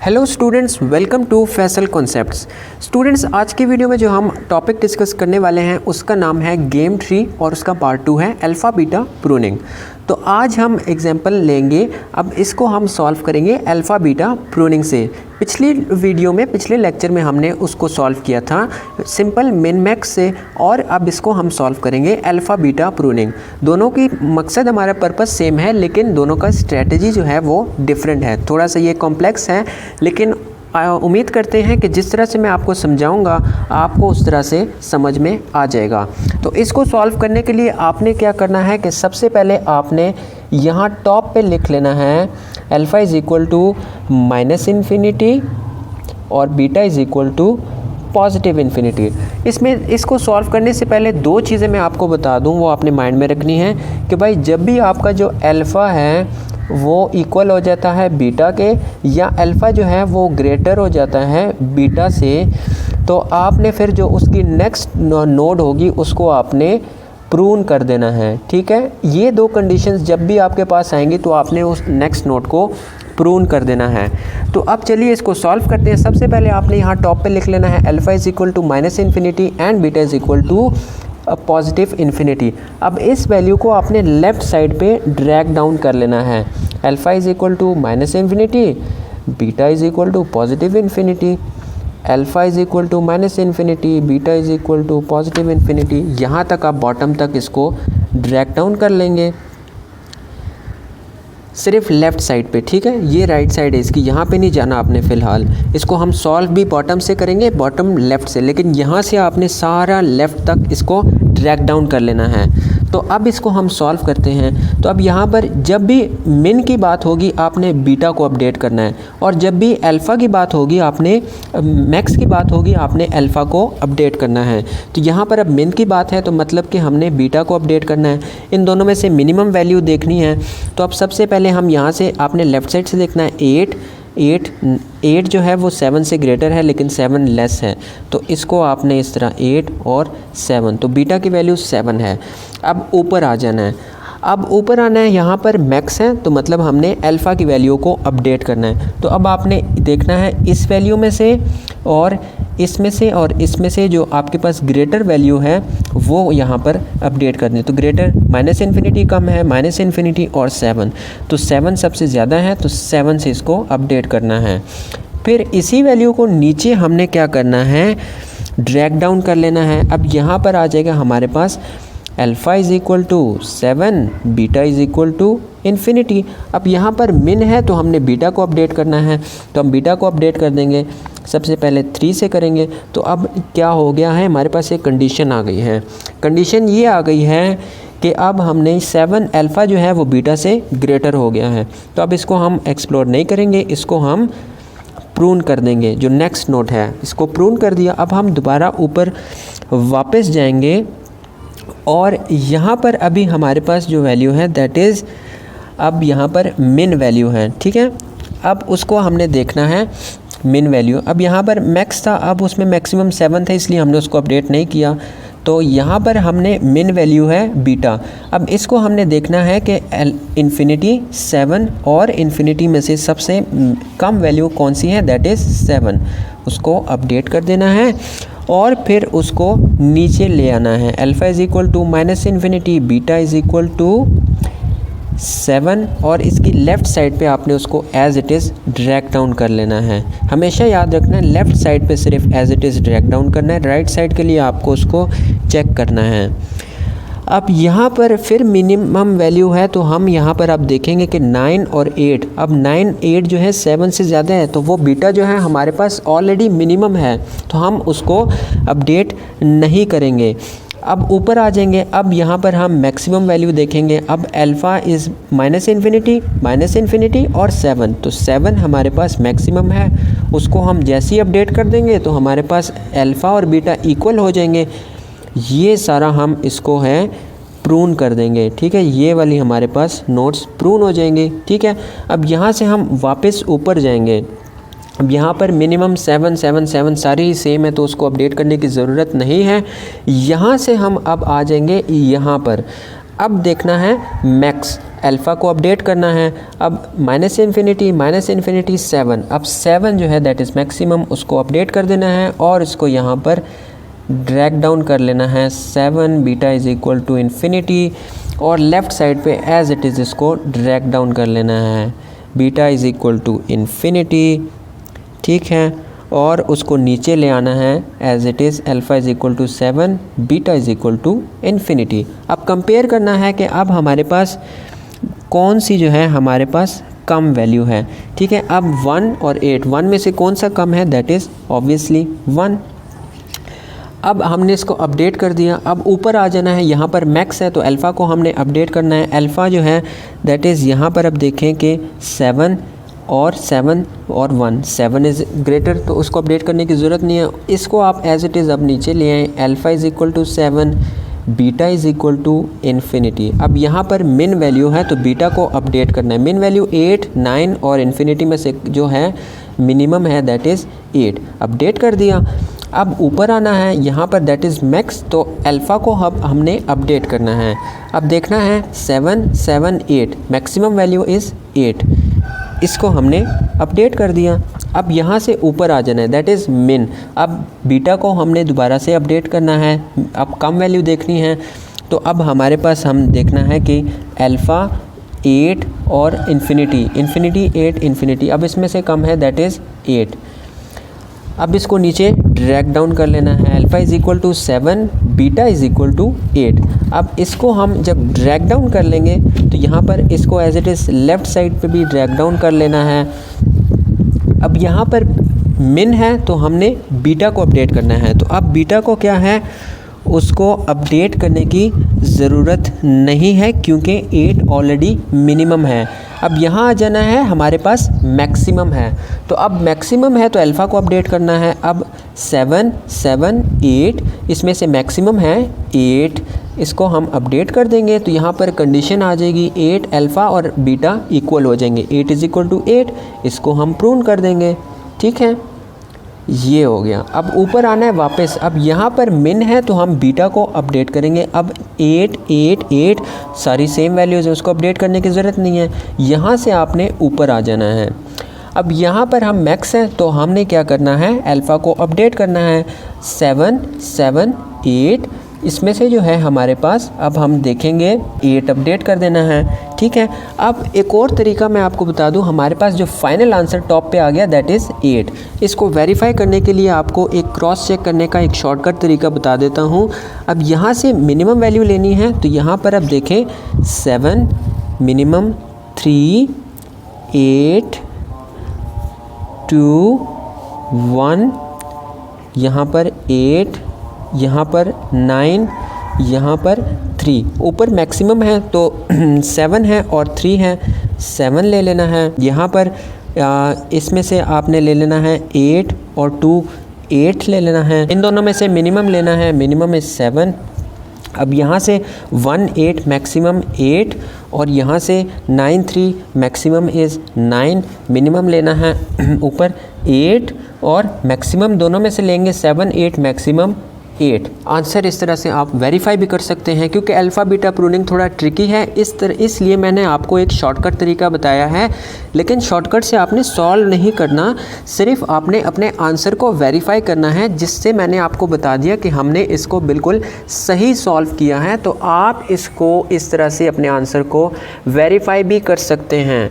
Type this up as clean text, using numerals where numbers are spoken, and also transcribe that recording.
Hello students, welcome to Faisal concepts. Students, आज की video में जो हम टॉपिक डिस्कस करने वाले हैं उसका नाम है गेम ट्री और उसका पार्ट 2 है अल्फ़ा बीटा प्रूनिंग। तो आज हम एग्जांपल लेंगे, अब इसको हम सॉल्व करेंगे अल्फ़ा बीटा प्रूनिंग से। पिछले लेक्चर में हमने उसको सॉल्व किया था सिंपल मिन मैक्स से, और अब इसको हम सॉल्व करेंगे अल्फ़ा बीटा प्रूनिंग। दोनों की मकसद, हमारा पर्पस सेम है, लेकिन दोनों का स्ट्रेटजी जो है वो डिफरेंट है। थोड़ा सा ये कॉम्प्लेक्स है, लेकिन उम्मीद करते हैं कि जिस तरह से मैं आपको समझाऊंगा आपको उस तरह से समझ में आ जाएगा। तो इसको सॉल्व करने के लिए आपने क्या करना है कि सबसे पहले आपने यहाँ टॉप पे लिख लेना है alpha is equal to minus infinity और beta is equal to positive infinity. इसको सॉल्व करने से पहले दो चीज़ें मैं आपको बता दूं, वो आपने माइंड में रखनी है कि भाई जब भी आपका जो अल्फ़ा है वो इक्वल हो जाता है बीटा के, या अल्फ़ा जो है वो ग्रेटर हो जाता है बीटा से, तो आपने फिर जो उसकी नेक्स्ट नोड होगी उसको आपने प्रून कर देना है। ठीक है, ये दो कंडीशंस जब भी आपके पास आएंगी तो आपने उस नेक्स्ट नोड को प्रून कर देना है। तो अब चलिए इसको सॉल्व करते हैं। सबसे पहले आपने यहाँ टॉप पे लिख लेना है alpha is equal to minus infinity and beta is equal to positive infinity. अब इस वैल्यू को आपने लेफ़्ट साइड पे ड्रैग डाउन कर लेना है। Alpha is equal to minus infinity, beta is equal to positive infinity, alpha is equal to minus infinity, beta is equal to positive infinity. यहाँ तक आप बॉटम तक इसको ड्रैग डाउन कर लेंगे, सिर्फ लेफ़्ट साइड पे। ठीक है, ये राइट साइड है इसकी, यहाँ पे नहीं जाना आपने फ़िलहाल। इसको हम सॉल्व भी बॉटम से करेंगे, बॉटम लेफ़्ट से, लेकिन यहाँ से आपने सारा लेफ़्ट तक इसको ड्रैग डाउन कर लेना है। तो अब इसको हम सॉल्व करते हैं। तो अब यहाँ पर जब भी मिन की बात होगी आपने बीटा को अपडेट करना है, और जब भी अल्फ़ा की बात होगी आपने मैक्स की बात होगी आपने अल्फ़ा को अपडेट करना है। तो यहाँ पर अब मिन की बात है तो मतलब कि हमने बीटा को अपडेट करना है। इन दोनों में से मिनिमम वैल्यू देखनी है। तो अब सबसे पहले हम यहाँ से आपने लेफ़्ट साइड से देखना है 8 जो है वो 7 से ग्रेटर है लेकिन 7 लेस है, तो इसको आपने इस तरह 8 और 7, तो बीटा की वैल्यू 7 है। अब ऊपर आ जाना है, अब ऊपर आना है, यहाँ पर मैक्स है तो मतलब हमने अल्फ़ा की वैल्यू को अपडेट करना है। तो अब आपने देखना है इस वैल्यू में से और इसमें से और इसमें से जो आपके पास ग्रेटर वैल्यू है वो यहाँ पर अपडेट करनी है। तो ग्रेटर माइनस इन्फिनिटी कम है, माइनस इन्फिनिटी और 7, तो 7 सबसे ज़्यादा है, तो 7 से इसको अपडेट करना है। फिर इसी वैल्यू को नीचे हमने क्या करना है, ड्रैग डाउन कर लेना है। अब यहाँ पर आ जाएगा हमारे पास alpha is equal to 7, beta is equal to infinity. अब यहाँ पर मिन है तो हमने बीटा को अपडेट करना है, तो हम बीटा को अपडेट कर देंगे। सबसे पहले 3 से करेंगे। तो अब क्या हो गया है, हमारे पास एक कंडीशन आ गई है। कंडीशन ये आ गई है कि अब हमने 7 अल्फ़ा जो है वो बीटा से ग्रेटर हो गया है। तो अब इसको हम एक्सप्लोर नहीं करेंगे, इसको हम प्रून कर देंगे। जो नेक्स्ट नोट है इसको प्रून कर दिया। अब हम दोबारा ऊपर वापस जाएंगे और यहाँ पर अभी हमारे पास जो वैल्यू है दैट इज़, अब यहाँ पर मिन वैल्यू है। ठीक है, अब उसको हमने देखना है मिन वैल्यू। अब यहाँ पर मैक्स था, अब उसमें मैक्सिमम 7 था इसलिए हमने उसको अपडेट नहीं किया। तो यहाँ पर हमने मिन वैल्यू है बीटा। अब इसको हमने देखना है कि इन्फिनिटी 7 और इन्फिनिटी में से सबसे कम वैल्यू कौन सी है, दैट इज़ 7। उसको अपडेट कर देना है और फिर उसको नीचे ले आना है। Alpha is equal to minus infinity, beta is equal to 7, और इसकी लेफ़्ट साइड पे आपने उसको as it is drag down कर लेना है। हमेशा याद रखना है लेफ़्ट साइड पे सिर्फ as it is drag down करना है, राइट साइड के लिए आपको उसको चेक करना है। अब यहाँ पर फिर मिनिमम वैल्यू है, तो हम यहाँ पर अब देखेंगे कि 9 और 8। अब 9 8 जो है 7 से ज़्यादा है, तो वो बीटा जो है हमारे पास ऑलरेडी मिनिमम है, तो हम उसको अपडेट नहीं करेंगे। अब ऊपर आ जाएंगे, अब यहाँ पर हम मैक्सिमम वैल्यू देखेंगे। अब अल्फ़ा इज़ माइनस इन्फिनिटी और 7, तो 7 हमारे पास मैक्सिमम है। उसको हम जैसे ही अपडेट कर देंगे तो हमारे पास अल्फ़ा और बीटा इक्वल हो जाएंगे। ये सारा हम इसको है प्रून कर देंगे। ठीक है, ये वाली हमारे पास नोट्स प्रून हो जाएंगे। ठीक है, अब यहाँ से हम वापस ऊपर जाएंगे। अब यहाँ पर मिनिमम 7 7 7 सारे ही सेम है, तो उसको अपडेट करने की ज़रूरत नहीं है। यहाँ से हम अब आ जाएंगे यहाँ पर। अब देखना है मैक्स, अल्फ़ा को अपडेट करना है। अब माइनस इन्फिनिटी 7, अब 7 जो है दैट इज़ मैक्सिमम, उसको अपडेट कर देना है और इसको यहाँ पर ड्रैग डाउन कर लेना है 7 beta is equal to infinity, और लेफ़्ट साइड पे एज इट इज़ इसको ड्रैग डाउन कर लेना है beta is equal to infinity, ठीक है, और उसको नीचे ले आना है as it is alpha is equal to 7 beta is equal to infinity. अब कंपेयर करना है कि अब हमारे पास कौन सी जो है हमारे पास कम वैल्यू है, ठीक है। अब 1 और 8, 1 में से कौन सा कम है, दैट इज़ ऑब्वियसली 1। अब हमने इसको अपडेट कर दिया। अब ऊपर आ जाना है, यहाँ पर मैक्स है तो अल्फ़ा को हमने अपडेट करना है। अल्फ़ा जो है दैट इज़ यहाँ पर अब देखें कि 7 और 1, 7 इज़ ग्रेटर, तो उसको अपडेट करने की ज़रूरत नहीं है। इसको आप एज इट इज़ अब नीचे ले आएँ, alpha is equal to 7 beta is equal to infinity. अब यहाँ पर मिन वैल्यू है तो बीटा को अपडेट करना है। मिन वैल्यू 8, 9 और इन्फिनिटी में से जो है मिनिमम है दैट इज़ 8, अपडेट कर दिया। अब ऊपर आना है, यहाँ पर दैट इज़ मैक्स, तो अल्फ़ा को हमने अपडेट करना है। अब देखना है 7, 7, 8, मैक्सिमम वैल्यू इज़ 8, इसको हमने अपडेट कर दिया। अब यहाँ से ऊपर आ जाना है दैट इज़ मिन। अब बीटा को हमने दोबारा से अपडेट करना है, अब कम वैल्यू देखनी है, तो अब हमारे पास हम देखना है कि अल्फ़ा 8 और इन्फिनिटी 8 इन्फिनिटी, अब इसमें से कम है दैट इज़ 8। अब इसको नीचे ड्रैग डाउन कर लेना है, alpha is equal to 7 beta is equal to 8। अब इसको हम जब ड्रैग डाउन कर लेंगे तो यहाँ पर इसको as it is left side पे भी ड्रैग डाउन कर लेना है। अब यहाँ पर मिन है तो हमने बीटा को अपडेट करना है, तो अब बीटा को क्या है, उसको अपडेट करने की ज़रूरत नहीं है क्योंकि 8 ऑलरेडी मिनिमम है। अब यहाँ आ जाना है, हमारे पास मैक्सिमम है, तो अब मैक्सिमम है तो अल्फ़ा को अपडेट करना है। अब 7, 7, 8, इसमें से मैक्सिमम है 8, इसको हम अपडेट कर देंगे तो यहाँ पर कंडीशन आ जाएगी 8, अल्फ़ा और बीटा इक्वल हो जाएंगे, 8 इज़ इक्वल टू 8, इसको हम प्रूव कर देंगे, ठीक है, ये हो गया। अब ऊपर आना है वापस, अब यहाँ पर मिन है तो हम बीटा को अपडेट करेंगे। अब 8, 8, 8 सारी सेम वैल्यूज़ है, उसको अपडेट करने की ज़रूरत नहीं है। यहाँ से आपने ऊपर आ जाना है। अब यहाँ पर हम मैक्स हैं तो हमने क्या करना है, अल्फ़ा को अपडेट करना है 7, 7, 8, इसमें से जो है हमारे पास अब हम देखेंगे 8 अपडेट कर देना है, ठीक है। अब एक और तरीका मैं आपको बता दूं, हमारे पास जो फाइनल आंसर टॉप पे आ गया दैट इज़ 8। इसको वेरीफाई करने के लिए आपको एक क्रॉस चेक करने का एक शॉर्टकट तरीका बता देता हूं। अब यहाँ से मिनिमम वैल्यू लेनी है तो यहाँ पर अब देखें 7 मिनिमम, 3, 8, 2, 1, यहाँ पर 8, यहाँ पर 9, यहाँ पर 3, ऊपर मैक्सिमम है तो 7 है और 3 है, 7 ले लेना है। यहाँ पर इसमें से आपने ले लेना है 8 और 2, 8 ले लेना है। इन दोनों में से मिनिमम लेना है, मिनिमम इज़ 7। अब यहाँ से 1, 8 मैक्सिमम 8 और यहाँ से 9, 3 मैक्सिमम इज़ 9, मिनिमम लेना है ऊपर 8 और मैक्सिमम दोनों में से लेंगे 7, 8 मैक्सिमम 8। आंसर इस तरह से आप वेरीफाई भी कर सकते हैं क्योंकि अल्फ़ा बीटा प्रूनिंग थोड़ा ट्रिकी है, इसलिए मैंने आपको एक शॉर्टकट तरीका बताया है। लेकिन शॉर्टकट से आपने सॉल्व नहीं करना, सिर्फ आपने अपने आंसर को वेरीफाई करना है, जिससे मैंने आपको बता दिया कि हमने इसको बिल्कुल सही सॉल्व किया है। तो आप इसको इस तरह से अपने आंसर को वेरीफाई भी कर सकते हैं।